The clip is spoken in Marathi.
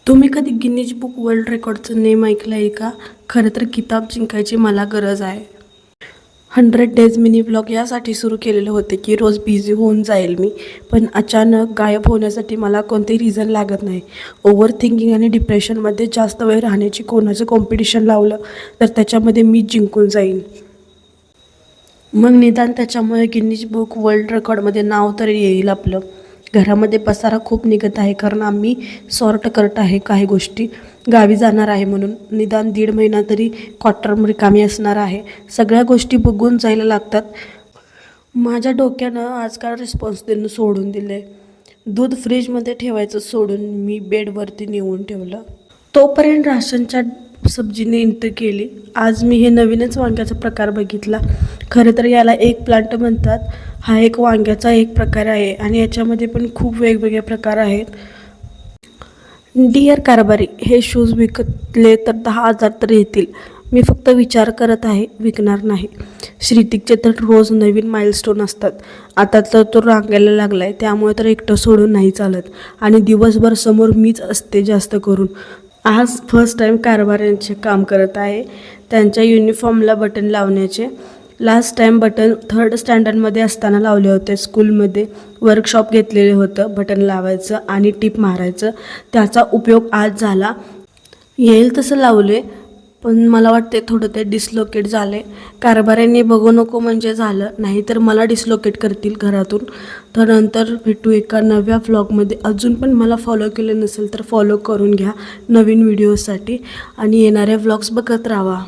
तुम्ही कधी गिनीज बुक वर्ल्ड रेकॉर्डचं नेम ऐकलं आहे का? खरं तर किताब जिंकायची मला गरज आहे. 100 डेज मिनी ब्लॉग यासाठी सुरू केलेले होते की रोज बिझी होऊन जाईल मी, पण अचानक गायब होण्यासाठी मला कोणतेही रिझन लागत नाही. ओव्हर थिंकिंग आणि डिप्रेशनमध्ये जास्त वेळ राहण्याची कोणाचं कॉम्पिटिशन लावलं तर त्याच्यामध्ये मी जिंकून जाईन. मग निदान त्याच्यामुळे गिनीज बुक वर्ल्ड रेकॉर्डमध्ये नाव तरी येईल आपलं. घरामध्ये पसारा खूप निघत आहे कारण आम्ही सॉर्ट करत आहे काही गोष्टी. गावी जाणार आहे म्हणून निदान 1.5 महिना तरी क्वार्टर रिकामी असणार आहे. सगळ्या गोष्टी बघून जायला लागतात. माझ्या डोक्यानं आजकाल रिस्पॉन्स देणं सोडून दिले. दूध फ्रीजमध्ये ठेवायचं सोडून मी बेडवरती नेऊन ठेवलं. तोपर्यंत राशनच्या सब्जीने एंट्री केली. आज मी हे नवीनच वांग्याचा प्रकार बघितला. खरं तर याला एक प्लांट म्हणतात. हा एक वांग्याचा एक प्रकार आहे आणि याच्यामध्ये पण खूप वेगवेगळे प्रकार आहेत. डिअर कारभारी, हे शूज विकले तर 10,000 तर येतील. मी फक्त विचार करत आहे, विकणार नाही. श्रीतिकचे तर रोज नवीन माइलस्टोन असतात. आता तर तो रांगायला लागला आहे, त्यामुळे तर एकटं सोडून नाही चालत आणि दिवसभर समोर मीच असते जास्त करून. आज फर्स्ट टाईम कारभाऱ्यांचे काम करत आहे, त्यांच्या युनिफॉर्मला बटन लावण्याचे. लास्ट टाईम बटन 3rd स्टँडर्डमध्ये असताना लावले होते. स्कूलमध्ये वर्कशॉप घेतलेलं होतं बटन लावायचं आणि टिप मारायचं. त्याचा उपयोग आज झाला. येईल तसं लावले, पण मला वाटते थोडं ते डिसलोकेट झाले. कारभाऱ्यांनी बघू नको म्हणजे झालं, नाहीतर मला डिसलोकेट करतील घरातून. तर नंतर भेटू एका नव्या व्लॉगमध्ये. अजून पण मला फॉलो केलं नसेल तर फॉलो करून घ्या नवीन व्हिडिओसाठी आणि येणाऱ्या व्लॉग्स बघत राहा.